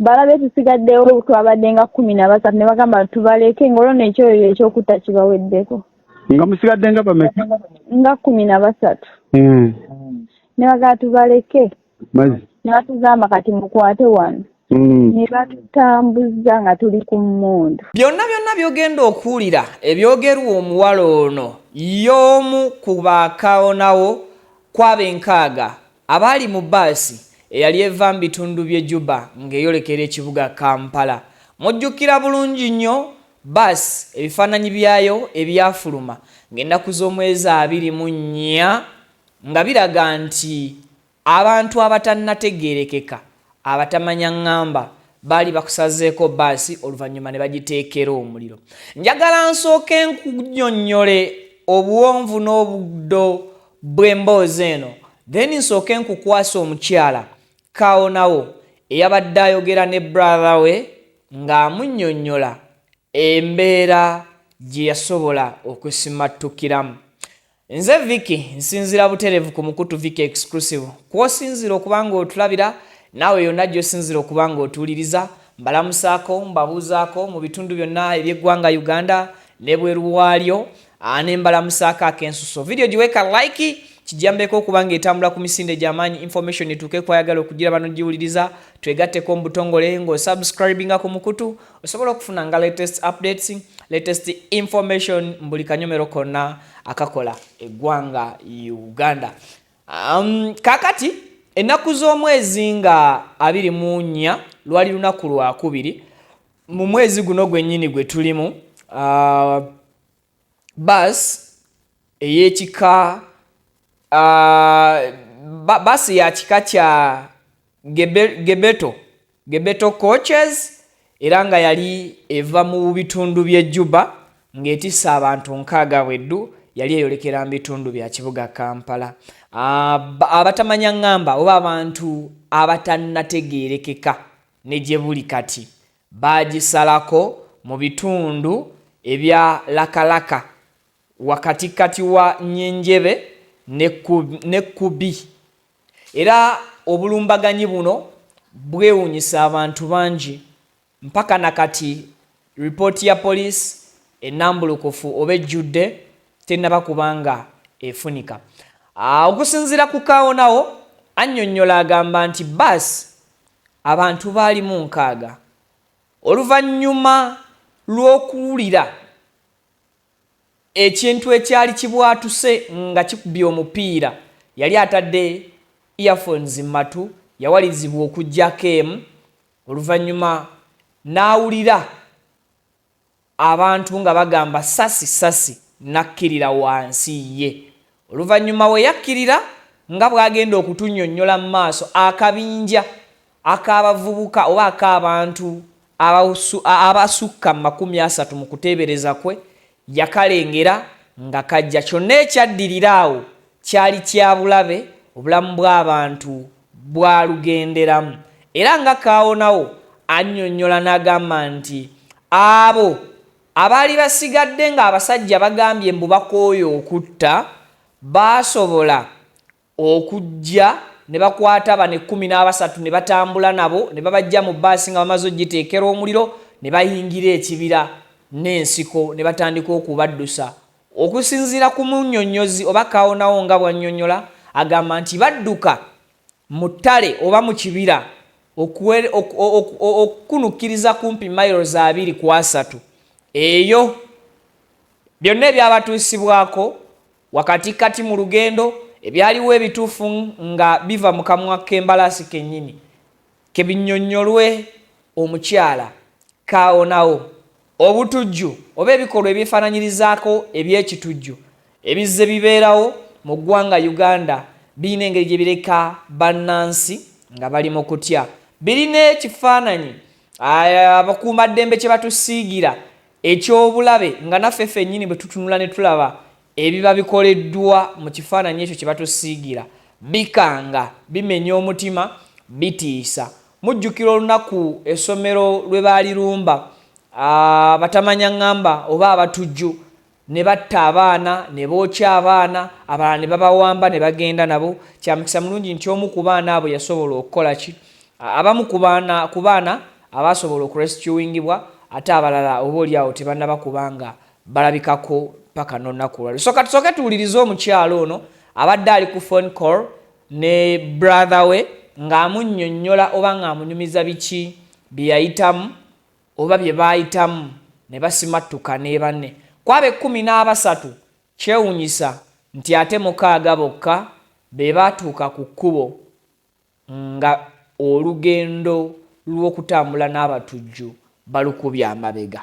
balabe tusigaddewo twabadde nga 13 ne bagamba tubaleke ng'olwo n'ekyo ekyokutta kibaweddeko. Nga musigadde nga bameka? Nga 13. Ne bagamba tubaleke. Ne batugamba kati mukwate wano. Ne batutambuza nga tuli ku mmundu. Byonna byogenda okuwulira ebyogerwa omuwala ono y'omu ku baakaawonawo kw'abenkaaga abaali mu bbaasi eyali eva mu bitundu by'e Juba ng'eyolekera ekibuga Kampala. Mujjukira bulungi nnyo bbaasi ebifaananyi byayo ebyafuluma ng'ennaku z'omwezi 24 nga biraga nti abantu abatannategeerekeka abatamanya ŋŋamba baali bakusazeeko bbaasi oluvannyuma ne bagiteekera omuliro. Njagala nsooke nkunnyonnyole obuwonvu n'obuddo bw'emboozi eno then nsooke nkukwasa omukyala kaawonawo eyabadde ayogera ne brother we ng'amunnyonnyola embeera gye yasobola okusimattukiramu. Nze Vicky nsinzira buterevu ku Mukutu Vicky Exclusive. Kw'osinzira okuba ng'otulabira naawe yonna gy'osinzira okuba ng'otuwuliriza mbalamusaako mbabuuzaako mu bitundu byonna eby'eggwanga Uganda ne bweru waalyo ne mbalamusaako ak'ensuso. Video giweeka like kijambeko okuba ng'etambula ku misinde gy'amaanyi information etuuke kwayagala okugira bano giwuliriza twegatteko mu butongole ng'osubscribinga ku Mukutu osobola okufuna nga latest updates latest information mbuli kanyomero konna akakola eggwanga Uganda. Kakati ennaku z'omwezi nga 24 lwali lunaku lwakubiri mu mwezi guno gwennyini gwe tulimu basi ey'ekika basi ya kika kya Gebeto coaches era nga yali eva mu bitundu by'e Juba ng'etissa abantu 6 bweddu yali eyolekera mu bitundu bya kibuga Kampala. Abatamanya ŋŋamba oba abantu abatannategeerekeka ne gye buli kati baagisalako mu bitundu ebya Lakalaka wakatikati wa Nyenjebe ne Kubi. Era obulumbaganyi buno bwewuunyisa abantu bangi mpaka nakati ripooti ya poliisi ennambulukufu oba ejjudde tennaba kubanga efunika. Okusinziira ku kaawonawo annyonnyola agamba nti basi abantu baali mu 6 oluvannyuma lw'okuwulira ekintu ekyali kibwatuse nga kikubye omupiira yali atadde earphones matu yawalizibwa okujjako emu oluvannyuma n'awulira abantu nga bagamba sasi nakkirira wansi ye. Oluvannyuma we yakkirira nga bw'agenda okutunnyonnyola mu maaso akabinja ak'abavubuka oba ak'abantu abasukka 30 mu kuteebereza kwe yakalengera nga kajja. Kyonna ekyaddirira awo kyali kya bulabe obulamu bw'abantu bwalugenderamu. Era nga kaawonawo annyonnyola n'agamba nti abo abaali basigadde ng'abasajja bagambye mbu bakooye okutta baasobola okujja ne bakwata bane 13 ne batambula nabo ne babajja mu bbaasi nga bamaze ogiteekera omuliro ne bayingira ekibira n'ensiko ne batandika okubaddusa. Okusinziira ku munnyonnyozi oba kaawonawo nga bw'annyonnyola agamba nti badduka mu ttale oba mu kibira okukunukkiriza kumpi miles 2 eyo byonna ebyabatuusibwako wakatikati mu lugendo ebyaliwo ebituufu nga biva mu kamwa k'embalaasi kennyini kebinnyonnyolwe omukyala kaawonawo. Obutujju oba ebikolwa ebyefaananyirizaako eby'ekitujju ebizze bibeerawo mu ggwanga Uganda birina engeri gye bireka bannansi nga bali mu kutya. Birina ekifaananyi abakuumaddembe kye batusiigira eky'obulabe nga naffe ffennyini bwe tutunula ne tulaba ebiba bikoleddwa mu kifaananyi ekyo kye batusiigira bikanga bimenya omutima bitiisa. Mujjukira olunaku essomero lwe baalirumba abatamanya ŋŋamba oba abatujju ne batta abaana ne bookya abaana abalala ne babawamba ne bagenda nabo. Kya mukisa mulungi nti omu ku baana abo yasobola okukola ki abamu ku baana abasobola okurescuingibwa ate abalala oba oli awo tebannaba kubanga balabikako paka n'olunaku lwaliro. So katusooke tuwulirize omukyalo ono abadde ali ku phone call ne brother we ng'amunnyonnyola oba ng'amunyumiza biki bye yayitamu oba bye baayitamu ne basimattuka ne banne. Kwaba 13 kyewunyisa nti ate 6 bokka be baatuuka ku kkubo nga olugendo lw'okutambula n'abatujju balukubya amabega.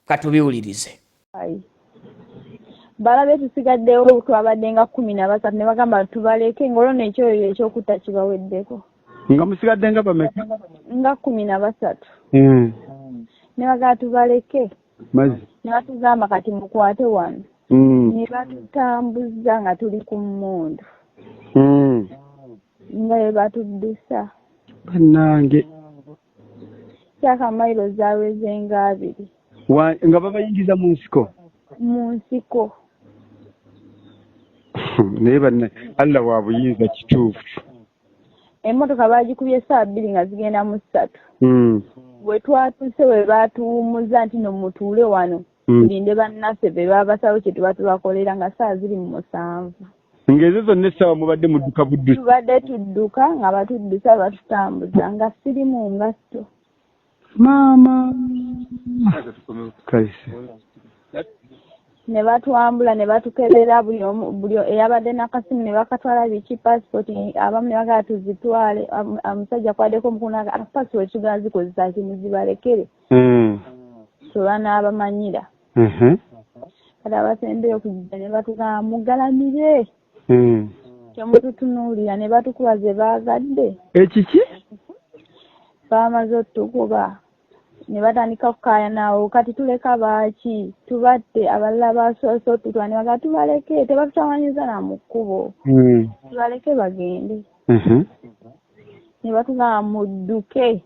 Katubiwulirize. Balabe tusigaddewo twabadde nga 13 ne bagamba tubaleke ng'olwo ekyoyo ekyokutta kibaweddeko. Nga musigadde nga bameka? Nga 13. Ne bagamba tubaleke. Mazi. Ne batugamba kati mukwate wano. Ne batutambuza nga tuli ku mmundu. Nga bwe batuddusa. Bannange. Kyaka mayiro zaweze nga 2. Nga babayingiza mu nsiko? Mu nsiko. Naye banne Allah wa buyinza kituufu. Emmotoka baagikubye essaawa 2 nga zigenda mu 3. Bwe twatuuse we baatuwummuza nti no mutuule wano tulinde bannaffe be babasawo kye tuba tubakolera nga ssaawa 7. Ng'ezo zonna essaawa mubadde mudduka buddusi? Tubadde tudduka nga batuddusa batutambuza nga siri mu ngatto. Maama. Kaisi. Ne batwambula ne batukebera buli eyabadde n'akasimu ne bakatwala biki passport abamu ne bagala tuzitwale omusajja kwaddeko omukuna passport tugala zikozesa kimu zibalekere. So n'abamanyira. Kati abasembeyo okujja ne batugamba mugalamire. Kyemututunuulira ne batukuba ze baagadde. Ekiki? Baamaze otukuba. Ne batandika okukaaya naawo kati tuleka baaki tubatte abalala basoose otutwala ne bagamba tubaleke tebatutawanyiza na mu kkubo tubaleke bagende. Ne batugamba mudduke.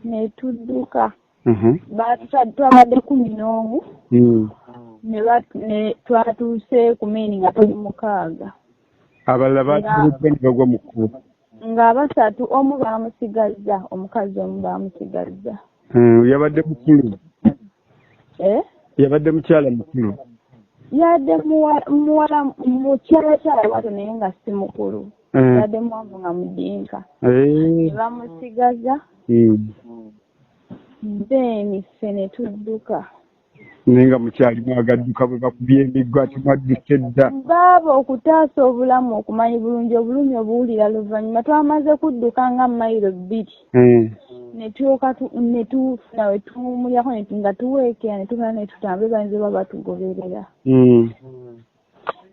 Ne tudduka. Twabadde 11 ne twatuuse ku meeni nga tuli 6. Abalala baatubuddwa ne bagwa mu kkubo. Nga 3 omu baamusigazza omukazi omu baamusigazza. Yabadde mukulu? Yabadde mukyala mukulu? Yabadde muwala mukyalakyala bwato naye nga si mukulu. Yabadde muwanvu nga mudinka. Ne bamusigazza. Then ffe ne tudduka. Naye nga mukyali mwagadduka bwe bakubye emiggo ati mwadduse dda. Baaba okutaasa obulamu okumanyi bulungi obulumi obuwulira luvannyuma twamaze kudduka nga mayiro 2. Ne tulyoka ne tufuna we tuwumulyako nga tuweekera ne tufuna ne tutambule bayinza oba batugoberera.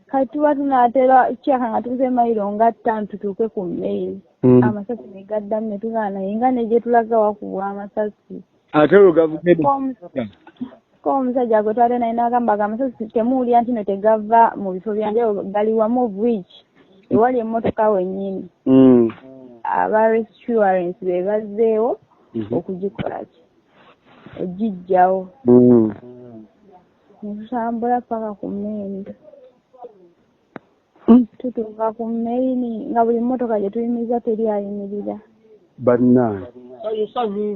Kati tuba tunaatera kyaka nga tuze mayiro nga 5 tutuuke ku mmeeri. Amasasi ne gaddamu ne tugamba naye nga ne gye tulaga wakubwa amasasi. Ate olwo gavumenti ko omusajja gwe twali naye n'agamba amasasi temuwulira nti no tegava mu bifo byanjawulo gali wamu bwiki ewali emmotoka wennyini. Aba rescuarance be bazzeewo okugikola ki ogijjawo. Ne tutambula paka ku mmeeri. Tutuuka ku mmeeri nga buli mmotoka gye tuyimiriza teri ayimirira. Bannange.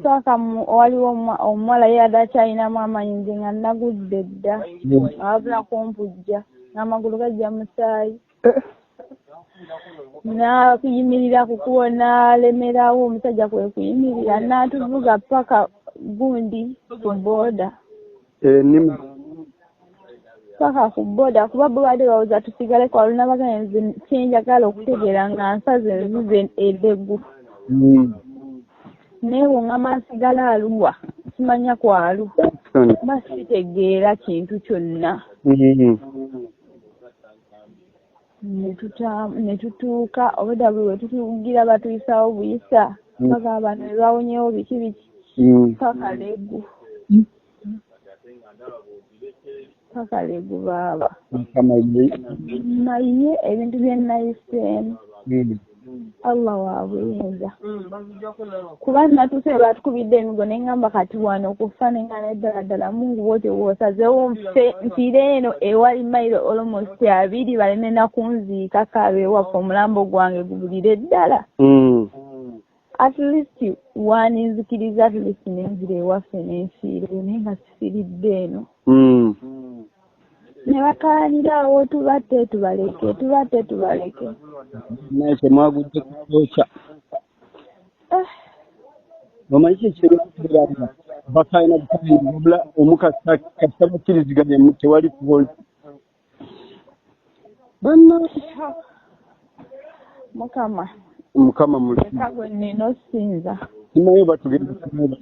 Saka waliwo omuwala ye yadde akyalinamu amaanyi nze nga nagudde dda ababula kumpujja n'amagulu gajja musaayi. N'akuyimirira ku kkubo n'alemerawo omusajja kwe kuyimirira n'atuvuga paka gundi ku booda. Paka ku booda kuba bo badde bawuza tusigale kwa lunabagana nze kyenjagala okutegeera nga nsaze nzize eddeggu. Neewo nga maasigala aluwa simanya kwalu basitegeera kintu kyonna. Ne tutuuka obudde buli we tutugira batuyisawo buyisa paka abantu ne bawonyewo biki biki paka Legu. Paka Legu baaba naye ebintu bye nayiseemu Allah waabuyinza kuba natuuse batukubidde emigo ne ngamba kati wano okufa ne nga neddala ddala mungu bwotyo bw'osazeewo nfiire eno ewali mayiro almost 2 baleme na kunziika kaabe ewaffe omulambo gwange gubulire ddala. at least wanizikiriza at least nenzire waffe nenfiire naye nga sifiiridde eno ne bakaanirawo tubatte tubaleke naye temwagudde kutoca omanyi kyekireera bakaina bula omukasa kasita bakkiriziganya tewali kubola banna mukama mulekagwe nnina osinza simanyi batugenda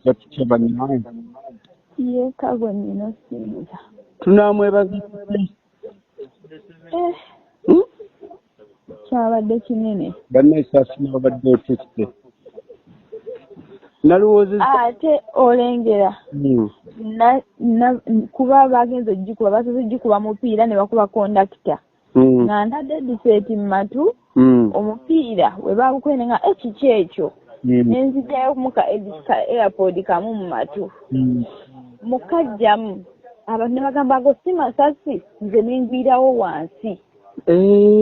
batutya bannange yekagwe nnina osinza tunamwebaza kyabadde kinene bannaesaasina babadde otekite nalowoozeza ate olengera kuba bagenze ogikuba basoze ogikuba mupiira ne bakuba kondakita nga ntadde diseeti mu matu omupiira we bagukwene nga ekiki ekyo nenzijjayo muka airpod kamu mu matu mukajjamu abantu ne bagamba ago si masasi nze nengwirawo wansi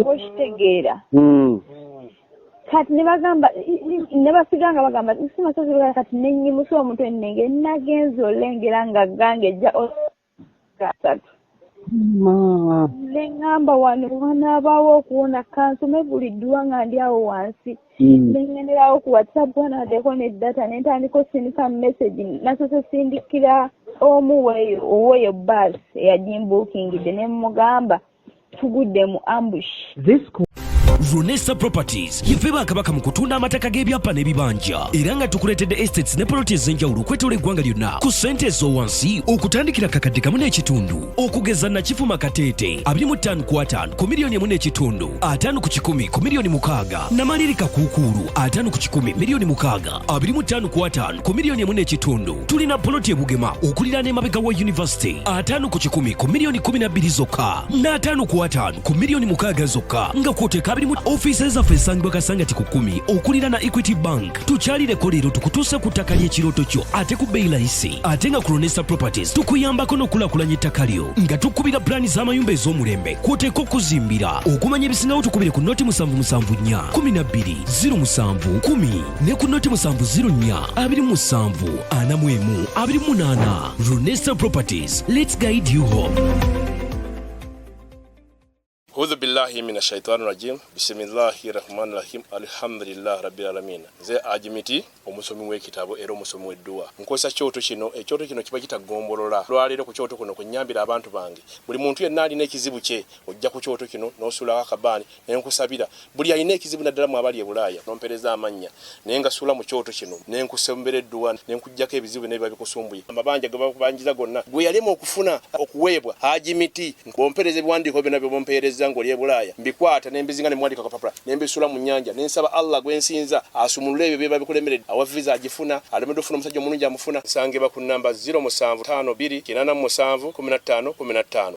okitegeera kati ne bagamba ne basiganga bagamba si masasi kati nenyimusa omutwe nenge nagenze olengera nga gange ejja gasatu neŋŋamba wano wanaabaawo okuwona kansome buli ddwa nga ndi awo wansi neŋŋenderawo ku whatsapp wanaddeko neddata nentandika osindika message nasose sindikira omu oweeyo bus eyagimbuukingidde ne mugamba tugudde mu ambush. Runesa Properties yife bakabaka mu kutunda amataka g'ebyapa n'ebibanja era nga tukuletedde estates ne ploti ez'enjawulo okwetola eggwanga lyonna ku ssente ez'owansi okutandikira kakadde kamu n'ekitundu okugeza Nakifuma Kateete 25 ku 5 ku miliyoni 1.5 5 ku 10 ku miliyoni 6 Namalirika Kuukulu 5 ku 10 miliyoni 6 25 ku 5 ku miliyoni 1.5 tulina ploti ebugema okuliraana emabega wa University 5 ku 10 ku miliyoni 12 zokka na 5 ku 5 ku miliyoni 6 zokka nga kwoteka offices zaffe esangibwa Kasangati ku 10 okulira na Equity Bank tukyalireko leero tukutuuse ku ttaka ly'ekirooto kyo ate ku bbeeyi layisi ate nga ku Runesa Properties tukuyambako n'okulaakulanya ettaka lyo nga tukubira pulaani z'amayumba ez'omulembe kw'oteeka okuzimbira okumanya ebisingawo tukubire ku noti 774 12 07 10 ne ku noti 704 27 41 28 Runesa Properties, let's guide you home. A'udhu billahi minash shaitani rajim. Bismillahir rahmanir rahim. Alhamdulillah rabbil alamin. Ze ajimiti omusomi w'ekitabo era omusomi w'edduwa. Nkosa kyoto kino, ekyoto kino kiba kitagombolola. Lwalero ku kyoto kuno kunyambira abantu bange. Buli muntu yenna alina ekizibu kye, ojja ku kyoto kino n'osula akabani n'enkusabira. Buli alina ekizibu naddala mu abali e Bulaaya n'ompereza amanya. Nenga sula mu kyoto kino, n'enkusembera edduwa, n'enkujjako ebizibu n'ebiba bikusumbuye. Amabanja gabanjiza gonna. Gwe yalema okufuna okuweebwa ajimiti. Ngompereze ebiwandiiko byonna bye bompereza ngoli e Bulaaya mbikwata nembizinga ne mwandika kapapula nembisula mu nyanja nensaba Allah gwensinza asumulule ebyo bye babikulemeredde awa visa agifuna alemedo funa omusajja omulungi amufuna sange ba ku namba 0752 87 15 15